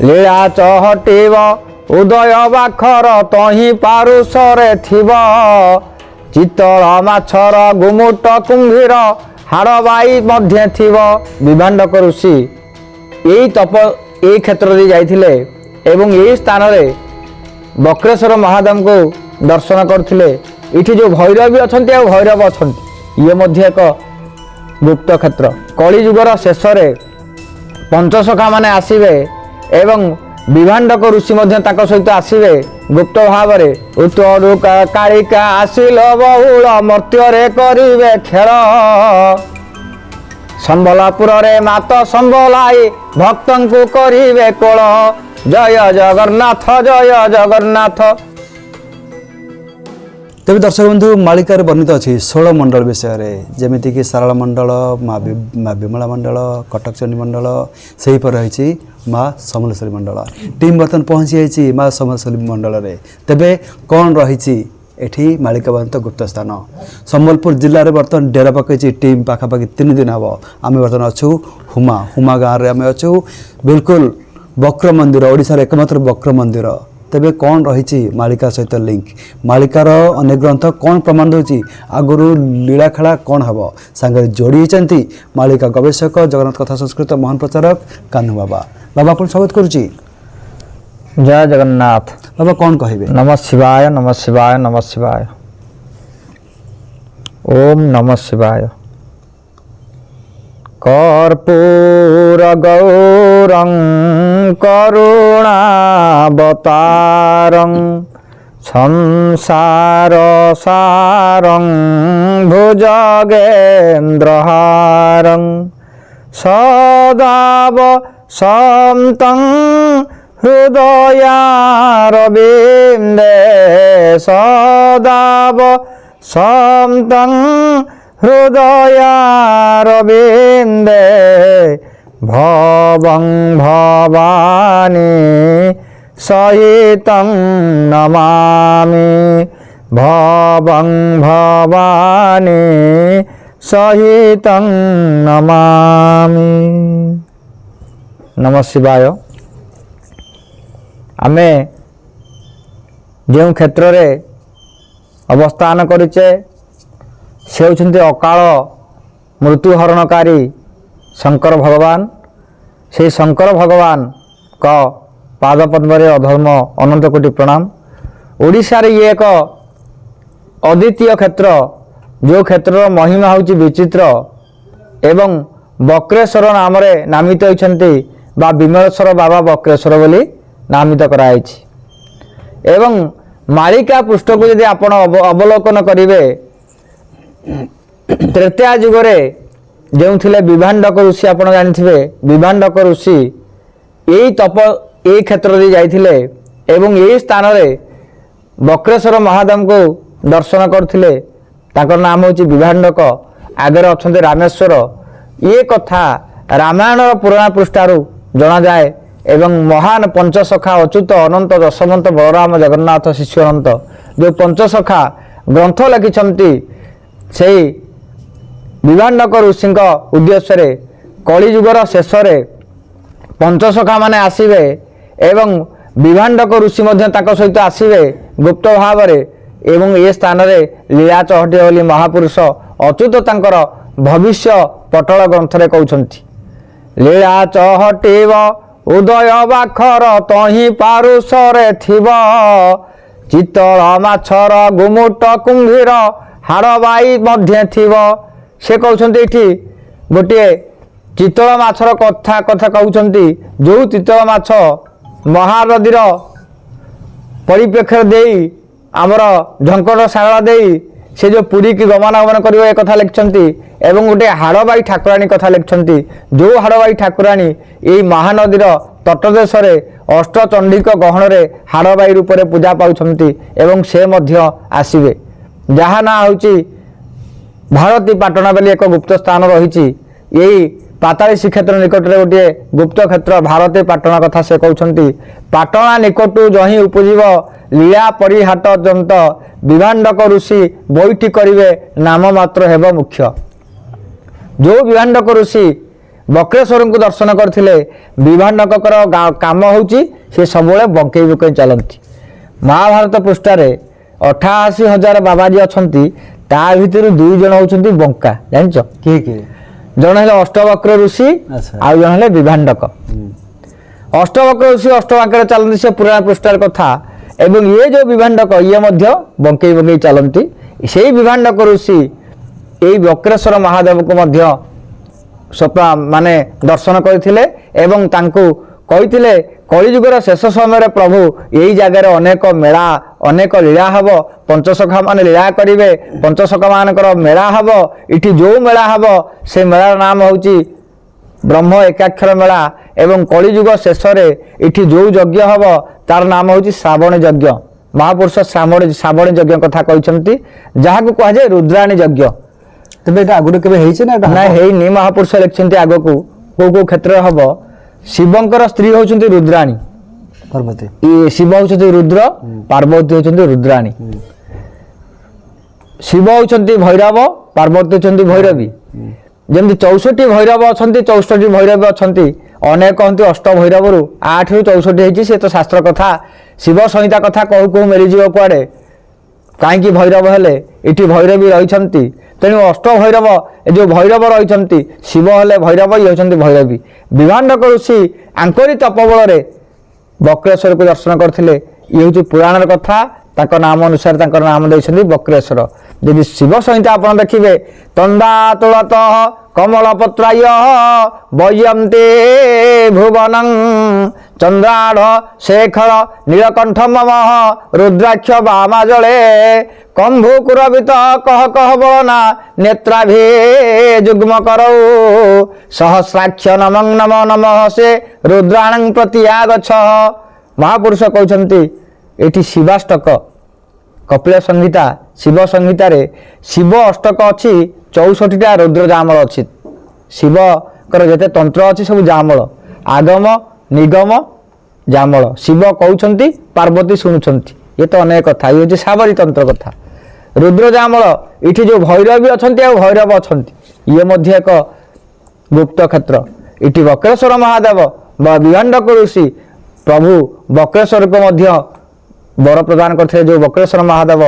লীଳା ଚହଟିବ ଉଦୟ ବାଖର ତହିଁ ପାରୁଷରେ ଥିବ ଚିତଳ ମାଛର ଗୁମୁଟ କୁମ୍ଭୀର ହାଡ଼ବାଇ ମଧ୍ୟ ଥିବ। ବିଭାଣ୍ଡକ ଋଷି ଏଇ କ୍ଷେତ୍ର ଦେଇ ଯାଇଥିଲେ ଏବଂ ଏହି ସ୍ଥାନରେ ବକ୍ରେଶ୍ୱର ମହାଦେବଙ୍କୁ ଦର୍ଶନ କରୁଥିଲେ। ଏଠି ଯେଉଁ ଭୈରବୀ ଅଛନ୍ତି ଆଉ ଭୈରବ ଅଛନ୍ତି ଇଏ ମଧ୍ୟ ଏକ ଗୁପ୍ତ କ୍ଷେତ୍ର। କଳିଯୁଗର ଶେଷରେ ପଞ୍ଚସଖା ମାନେ ଆସିବେ ଏବଂ ବିଭାଣ୍ଡକ ଋଷି ମଧ୍ୟ ତାଙ୍କ ସହିତ ଆସିବେ ଗୁପ୍ତ ଭାବରେ। ଉତ୍ତରୁ କାଳିକା ଆସିଲ ବହୁଳ ମର୍ତ୍ତ୍ୟରେ କରିବେ ଖେଳ ସମ୍ବଲପୁରରେ ମାତ ସମ୍ବଲାଇ ଭକ୍ତଙ୍କୁ କରିବେ କୋଳ। ଜୟ ଜଗନ୍ନାଥ ଜୟ ଜଗନ୍ନାଥ। तेज दर्शक बंधु मालिकार वर्णित अच्छी 16 मंडल विषय जमीक सारला मंडल माँ विमला मंडल कटक चंडी मंडल से रही माँ समलेश्वरी मंडल टीम बर्तमान पहुँची जाइए माँ समलेश्वरी मंडल में। तेबे कौन रही एठी मालिका वर्णित गुप्त स्थान संबलपुर जिले में बर्तमान डेरा पकई टीम पाखापाखि 3 दिन हम आम बर्तमान अच्छू हुमा गाँव में आम अच्छू बिल्कुल वक्र मंदिर ओडिशार एकमात्र वक्र मंदिर। तेबे कौन रही मालिका सहित लिंक मालिकार अनेक ग्रंथ कौन प्रमाण दूची आगुरी लीलाखेला कौन हम सांगे जोड़ी होती मालिका गवेषक जगन्नाथ कथा संस्कृत महान प्रचारक कान्हू बाबा। बाबा आपन स्वागत करुची। जय जगन्नाथ। बाबा कौन कहिबे? नमः शिवाय नमः शिवाय नमः शिवाय। ओम नमः शिवाय। कर्पूर गौरं करुणावतारं संसार सारं भुजगेन्द्रहारं सदाव संतं हृदयारविन्दे सदाव संतं हृदयारविन्दे भवं भवानी सहितं नमामि भवं भवानी सहितं नमामि। नमः शिवाय। आमे जो क्षेत्र में अवस्थान करुचे से होते अकाल मृत्युहरणकारी शंकर भगवान। से शंकर भगवान का पादपद्म अधर्म अनंत कोटि प्रणाम। ओडिशा रे ये एक अद्वितीय क्षेत्र जो क्षेत्र महिमा होची विचित्र एवं बक्रेश्वर नाम नामित होती बा विमलेश्वर बाबा बक्रेश्वर बोली नामित कराई एवं मालिका पृष्ठ को यदि आपण अवलोकन करेंगे त्रेता जुगरे जो थिले विभाण्डक ऋषि आप जानिथिबे विभाण्डक ऋषि यही क्षेत्र दे जाइथिले एवं यही स्थान रे बक्रेश्वर महादेव को दर्शन करथिले। ताकर नाम होची विभाण्डक आगे अछंते रामेश्वर। ये कथा रामायण पुराण पृष्ठारु जना जाए एवं महान पंचसखा अच्युत अनंत दशमंत बलराम जगन्नाथ शिष्यनंत जो पंचसखा ग्रंथ लिखिछंती से विभाण्डक ऋषि उद्देश्य कलिजुगर शेष पंचसखा माने आसिबे एवं विभाण्डक ऋषि सहित आसिबे गुप्त भाव एवं ये स्थान रे लीला चहटी बोली महापुरुष अच्युत तांकर भविष्य पटल ग्रंथ रे कहउछंती। लीला चहटिव उदय बाखर तही पारुषरे थिब चितल माछर गुमुट कुंभीर हाड़बाई मध्य थिब। से कहते ये गोटे चितल माछर कथा कहते जो चितल माछ महानदीर परिप्रेक्षी दे आमर झंकट सागला दे से जो पुरी की गमनागमन कर कथा लिखिं एवं गोटे हाड़बाई ठाकुराणी कथा लिखिं जो हाड़बाई ठाकुराणी यही महानदीर तटदेश अष्टचंडीक गहन में हाड़बाई रूप में पूजा पाउछंती एवं से मध्य आसिबे जहाँ ना होची भारती पाटना बोली एक गुप्त स्थान रही। यही पाताली श्रीक्षेत्र निकट में गोटे गुप्त क्षेत्र भारती पाटना कथा से कहते पाटना निकटू जही उपजीव लीला परिहाट जंत विभाण्डक ऋषि बैठी करिवे नाम मात्र हेब मुख्य। जो विभाण्डक ऋषि ବକ୍ରେଶ୍ୱରଙ୍କୁ ଦର୍ଶନ କରିଥିଲେ ବିଭାଣ୍ଡକଙ୍କର କାମ ହେଉଛି ସେ ସବୁବେଳେ ବଙ୍କେଇ ବଙ୍କେଇ ଚାଲନ୍ତି। ମହାଭାରତ ପୃଷ୍ଠାରେ 88,000 ବାବାଜୀ ଅଛନ୍ତି, ତା ଭିତରୁ 2 ଜଣ ହେଉଛନ୍ତି ବଙ୍କା। ଜାଣିଛ କିଏ କିଏ? ଜଣେ ହେଲେ ଅଷ୍ଟବକ୍ର ଋଷି, ଆଚ୍ଛା। ଆଉ ଜଣେ ହେଲେ ବିଭାଣ୍ଡକ। ଅଷ୍ଟବକ୍ର ଋଷି ଅଷ୍ଟବାକ୍ୟରେ ଚାଲନ୍ତି, ସେ ପୁରାଣ ପୃଷ୍ଠାର କଥା। ଏବଂ ଇଏ ଯେଉଁ ବିଭାଣ୍ଡକ ଇଏ ମଧ୍ୟ ବଙ୍କେଇ ବଙ୍କେଇ ଚାଲନ୍ତି। ସେଇ ବିଭାଣ୍ଡକ ଋଷି ଏଇ ବକ୍ରେଶ୍ୱର ମହାଦେବକୁ ମଧ୍ୟ ମାନେ ଦର୍ଶନ କରିଥିଲେ ଏବଂ ତାଙ୍କୁ କହିଥିଲେ କଳିଯୁଗର ଶେଷ ସମୟରେ ପ୍ରଭୁ ଏଇ ଜାଗାରେ ଅନେକ ମେଳା ଅନେକ ଲୀଳା ହେବ, ପଞ୍ଚସଖା ମାନେ ଲୀଳା କରିବେ, ପଞ୍ଚସଖାମାନଙ୍କର ମେଳା ହେବ। ଏଠି ଯେଉଁ ମେଳା ହେବ ସେ ମେଳାର ନାମ ହେଉଛି ବ୍ରହ୍ମ ଏକାକ୍ଷର ମେଳା। ଏବଂ କଳିଯୁଗ ଶେଷରେ ଏଠି ଯେଉଁ ଯଜ୍ଞ ହେବ ତାର ନାମ ହେଉଛି ଶ୍ରାବଣୀ ଯଜ୍ଞ। ମହାପୁରୁଷ ଶ୍ରାବଣୀ ଯଜ୍ଞ କଥା କହିଛନ୍ତି, ଯାହାକୁ କୁହାଯାଏ ରୁଦ୍ରାଣୀ ଯଜ୍ଞ। ତେବେ ଏଇଟା ଆଗରୁ କେବେ ହେଇଛି ନା? ନାଇଁ ହେଇନି। ମହାପୁରୁଷ ଲେଖିଛନ୍ତି ଆଗକୁ କୋଉ କୋଉ କ୍ଷେତ୍ରରେ ହବ। ଶିବଙ୍କର ସ୍ତ୍ରୀ ହେଉଛନ୍ତି ରୁଦ୍ରାଣୀ, ପାର୍ବତୀ। ଶିବ ହେଉଛନ୍ତି ରୁଦ୍ର, ପାର୍ବତୀ ହେଉଛନ୍ତି ରୁଦ୍ରାଣୀ। ଶିବ ହେଉଛନ୍ତି ଭୈରବ, ପାର୍ବତୀ ହେଉଛନ୍ତି ଭୈରବୀ। ଯେମିତି 64 ଭୈରବ ଅଛନ୍ତି, 64 ଭୈରବୀ ଅଛନ୍ତି। ଅନେକ କହନ୍ତି ଅଷ୍ଟ ଭୈରବରୁ 8 ରୁ 64 ହେଇଛି। ସେ ତ ଶାସ୍ତ୍ର କଥା, ଶିବ ସଂହିତା କଥା କହୁ କହୁ ମେଳିଯିବ କୁଆଡ଼େ। କାହିଁକି ଭୈରବ ହେଲେ? ଏଠି ଭୈରବୀ ରହିଛନ୍ତି, ତେଣୁ ଅଷ୍ଟ ଭୈରବ ଏ ଯେଉଁ ଭୈରବ ରହିଛନ୍ତି, ଶିବ ହେଲେ ଭୈରବ, ଇଏ ହେଉଛନ୍ତି ଭୈରବୀ। ବିଭାଣ୍ଡକ ଋଷି ଆଙ୍କରି ତପବଳରେ ବକ୍ରେଶ୍ୱରକୁ ଦର୍ଶନ କରିଥିଲେ। ଇଏ ହେଉଛି ପୁରାଣର କଥା। ତାଙ୍କ ନାମ ଅନୁସାରେ ତାଙ୍କର ନାମ ଦେଇଛନ୍ତି ବକ୍ରେଶ୍ୱର। ଯଦି ଶିବ ସଂହିତା ଆପଣ ଦେଖିବେ, ତନ୍ଦା ତୁଳତ କମଳପତ୍ରାୟ ବୈଜୟନ୍ତେ ଭୁବନଂ ଚନ୍ଦ୍ରାଢ଼ ଶେଖର ନୀଳକଣ୍ଠ ମମ ରୁଦ୍ରାକ୍ଷ ବାମାଜଳେ କମ୍ଭୁକୁରବିତ କହ କହ ବଳନା ନେତ୍ରାଭି ଯୁଗ୍ମ କରଉ ସହସ୍ରାକ୍ଷ ନମଂ ନମ ନମଃ ସେ ରୁଦ୍ରାଣଂ ପ୍ରତି ଆଗଛ। ମହାପୁରୁଷ କହୁଛନ୍ତି ଏଠି ଶିବାଷ୍ଟକ କପିଳ ସଂହିତା ଶିବ ସଂହିତାରେ ଶିବ ଅଷ୍ଟକ ଅଛି, 64ଟା ରୁଦ୍ର ଜାମଳ ଅଛି। ଶିବଙ୍କର ଯେତେ ତନ୍ତ୍ର ଅଛି ସବୁ ଜାମଳ, ଆଗମ ନିଗମ ଜାମଳ। ଶିବ କହୁଛନ୍ତି, ପାର୍ବତୀ ଶୁଣୁଛନ୍ତି। ଇଏ ତ ଅନେକ କଥା। ଇଏ ହେଉଛି ସାବରୀ ତନ୍ତ୍ର କଥା। ରୁଦ୍ର ଜାମଳ ଏଠି ଯେଉଁ ଭୈରବୀ ଅଛନ୍ତି ଆଉ ଭୈରବ ଅଛନ୍ତି, ଇଏ ମଧ୍ୟ ଏକ ଗୁପ୍ତ କ୍ଷେତ୍ର। ଏଠି ବକ୍ରେଶ୍ୱର ମହାଦେବ ବା ବିଭାଣ୍ଡକ ଋଷି ପ୍ରଭୁ ବକ୍ରେଶ୍ୱରକୁ ମଧ୍ୟ ବର ପ୍ରଦାନ କରିଥିଲେ। ଯେଉଁ ବକ୍ରେଶ୍ୱର ମହାଦେବ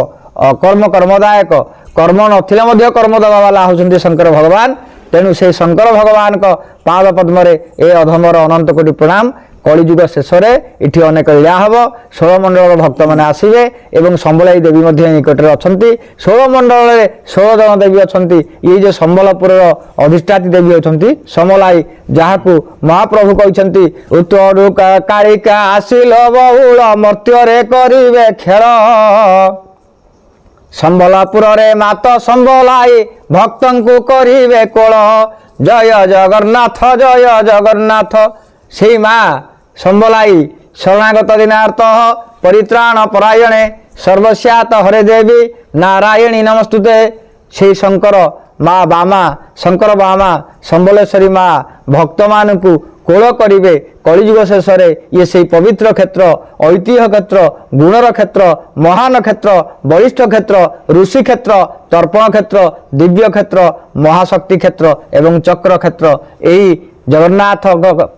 ଅକର୍ମ କର୍ମଦାୟକ, କର୍ମ ନଥିଲେ ମଧ୍ୟ କର୍ମ ଦେବା ବାଲା ହେଉଛନ୍ତି ଶଙ୍କର ଭଗବାନ। ତେଣୁ ସେହି ଶଙ୍କର ଭଗବାନଙ୍କ ପାଦ ପଦ୍ମରେ ଏ ଅଧମର ଅନନ୍ତ କୋଟି ପ୍ରଣାମ। କଳିଯୁଗ ଶେଷରେ ଏଠି ଅନେକ ଲୀଳା ହେବ। 16 ମଣ୍ଡଳର ଭକ୍ତମାନେ ଆସିବେ ଏବଂ ସମ୍ବଳାଇ ଦେବୀ ମଧ୍ୟ ନିକଟରେ ଅଛନ୍ତି। 16 ମଣ୍ଡଳରେ 16 ଜଣ ଦେବୀ ଅଛନ୍ତି। ଇଏ ଯେଉଁ ସମ୍ବଲପୁରର ଅଧିଷ୍ଠାତ୍ରୀ ଦେବୀ ହେଉଛନ୍ତି ସମଲାଇ, ଯାହାକୁ ମହାପ୍ରଭୁ କହିଛନ୍ତି ଉତ୍ତରୁ କାଳିକା ଆସିଲ ବହୁଳ ମର୍ତ୍ତ୍ୟରେ କରିବେ ଖେଳ। ସମ୍ବଲପୁରରେ ମାତ ସମ୍ବଲାଇ ଭକ୍ତଙ୍କୁ କରିବେ କୋଳ। ଜୟ ଜଗନ୍ନାଥ ଜୟ ଜଗନ୍ନାଥ। ସେଇ ମା ସମ୍ବଲାଇ ଶରଣାଗତ ଦିନାର୍ଥ ପରିତ୍ରାଣ ପରାୟଣେ ସର୍ବସ୍ୟାତ ହରେ ଦେବୀ ନାରାୟଣୀ ନମସ୍ତୁତେ। ସେଇ ଶଙ୍କର ମା ବାମା, ଶଙ୍କର ବାମା ସମ୍ବଲେଶ୍ୱରୀ ମା ଭକ୍ତମାନଙ୍କୁ କୋଳ କରିବେ। କଳିଯୁଗ ଶେଷରେ ଇଏ ସେହି ପବିତ୍ର କ୍ଷେତ୍ର, ଐତିହ୍ୟ କ୍ଷେତ୍ର, ଗୁଣର କ୍ଷେତ୍ର, ମହାନ କ୍ଷେତ୍ର, ବଳିଷ୍ଠ କ୍ଷେତ୍ର, ଋଷି କ୍ଷେତ୍ର, ତର୍ପଣ କ୍ଷେତ୍ର, ଦିବ୍ୟ କ୍ଷେତ୍ର, ମହାଶକ୍ତି କ୍ଷେତ୍ର ଏବଂ ଚକ୍ର କ୍ଷେତ୍ର। ଏହି ଜଗନ୍ନାଥ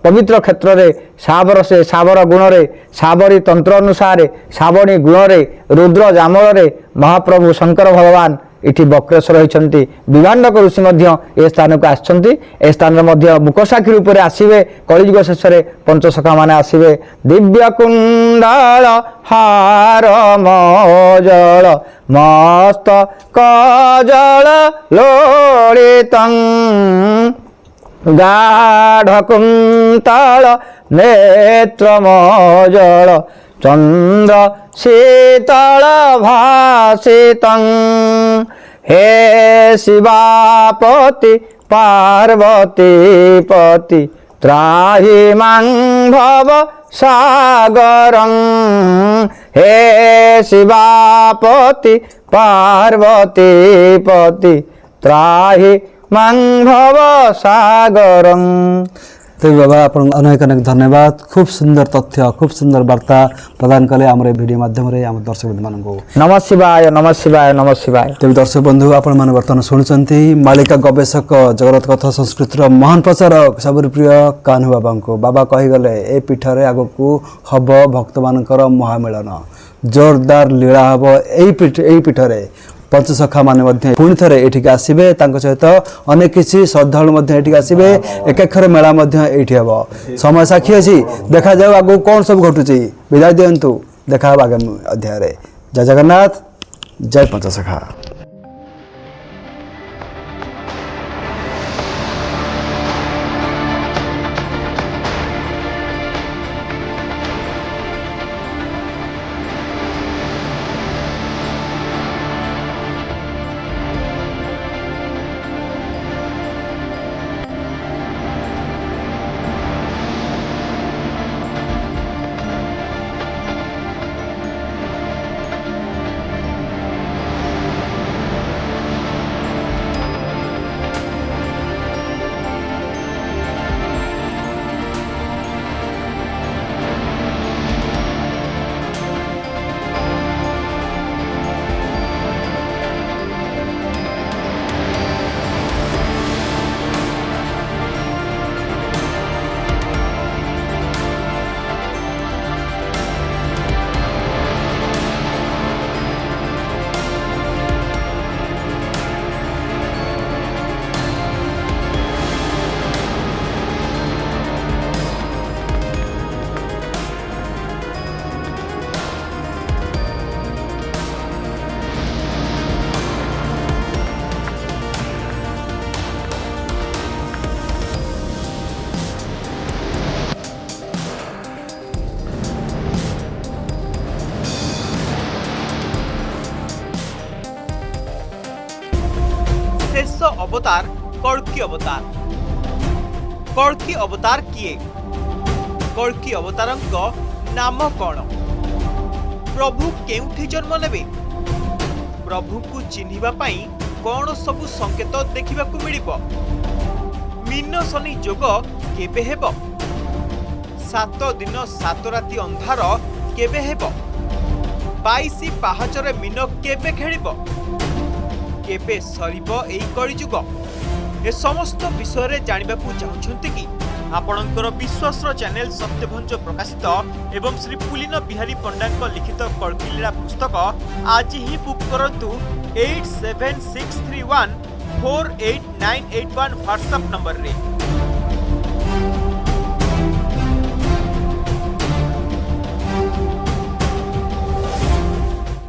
ପବିତ୍ର କ୍ଷେତ୍ରରେ ସାବର ଗୁଣରେ, ସାବରୀ ତନ୍ତ୍ର ଅନୁସାରେ, ଶ୍ରାବଣୀ ଗୁଣରେ, ରୁଦ୍ର ଜାମଳରେ ମହାପ୍ରଭୁ ଶଙ୍କର ଭଗବାନ ଏଠି ବକ୍ରେଶ୍ୱର ହୋଇଛନ୍ତି। ବିଭାଣ୍ଡକ ଋଷି ମଧ୍ୟ ଏ ସ୍ଥାନକୁ ଆସିଛନ୍ତି। ଏ ସ୍ଥାନରେ ମଧ୍ୟ ମୁକସାକ୍ଷୀ ରୂପରେ ଆସିବେ। କଳିଯୁଗ ଶେଷରେ ପଞ୍ଚସଖାମାନେ ଆସିବେ। ଦିବ୍ୟ କୁଣ୍ଡଳ ହାର ମଜଳ ମସ୍ତ କଜଳ ଲୋଳିତଂ ଗାଢ଼ କୁନ୍ତଳ ନେତ୍ରମଜଳ ଚନ୍ଦ୍ର ଶୀତଳ ଭାସିତଂ हे शिवापति पार्वतीपति त्राहि मां भव सागरं। हे शिवापति पार्वतीपति त्राहि मां भव सागरं। ତେବେ ବାବା ଆପଣଙ୍କୁ ଅନେକ ଅନେକ ଧନ୍ୟବାଦ। ଖୁବ୍ ସୁନ୍ଦର ତଥ୍ୟ, ଖୁବ୍ ସୁନ୍ଦର ବାର୍ତ୍ତା ପ୍ରଦାନ କଲେ ଆମର ଏ ଭିଡ଼ିଓ ମାଧ୍ୟମରେ ଆମ ଦର୍ଶକ ବନ୍ଧୁମାନଙ୍କୁ। ନମ ଶିବାୟ, ନମ ଶିବାୟ, ନମ ଶିବାୟ। ତେବେ ଦର୍ଶକ ବନ୍ଧୁ ଆପଣମାନେ ବର୍ତ୍ତମାନ ଶୁଣୁଛନ୍ତି ମାଳିକା ଗବେଷକ, ଜଗନ୍ନାଥ କଥା ସଂସ୍କୃତିର ମହାନ ପ୍ରଚାରକ, ସବୁର ପ୍ରିୟ କାହ୍ନୁ ବାବାଙ୍କୁ। ବାବା କହିଗଲେ ଏ ପୀଠରେ ଆଗକୁ ହେବ ଭକ୍ତମାନଙ୍କର ମହାମିଳନ, ଜୋରଦାର ଲୀଳା ହେବ ଏଇ ପୀଠରେ। ପଞ୍ଚସଖା ମାନେ ମଧ୍ୟ ପୁଣି ଥରେ ଏଠିକି ଆସିବେ, ତାଙ୍କ ସହିତ ଅନେକ କିଛି ଶ୍ରଦ୍ଧାଳୁ ମଧ୍ୟ ଏଠିକି ଆସିବେ। ଏକାକ୍ଷର ମେଳା ମଧ୍ୟ ଏଇଠି ହେବ। ସମୟ ସାକ୍ଷୀ ଅଛି, ଦେଖାଯାଉ ଆଗକୁ କ'ଣ ସବୁ ଘଟୁଛି। ବିଦାୟ ଦିଅନ୍ତୁ, ଦେଖା ହେବ ଆଗାମୀ ଅଧ୍ୟାୟରେ। ଜୟ ଜଗନ୍ନାଥ, ଜୟ ପଞ୍ଚସଖା। शेष अवतार कल्की अवतार। कल्की अवतार किए? कल्की अवतारଙ୍କ नाम कौन? प्रभु केउठी जन्म नेबे? प्रभु को चिन्हिबा पाई कौन सबु संकेत देखिबाकू मिलिबो? मीन शनि जोग केबे हेबो? 7 दिन 7 राति अंधार केबे हेबो? 22 पाहाचरे मीन केबे खेलिबो? केबे सरिबो एई कलिजुग? ए समस्त विषय रे जानिबाकू चाहुछन्ति कि आपणकर विश्वासर चैनल सत्यभंज प्रकाशित एवं श्री पुलिन बिहारी पंडांक लिखित कल्की लीला पुस्तक आज ही बुक करंतु 8763148981 व्हाट्सएप नंबर रे।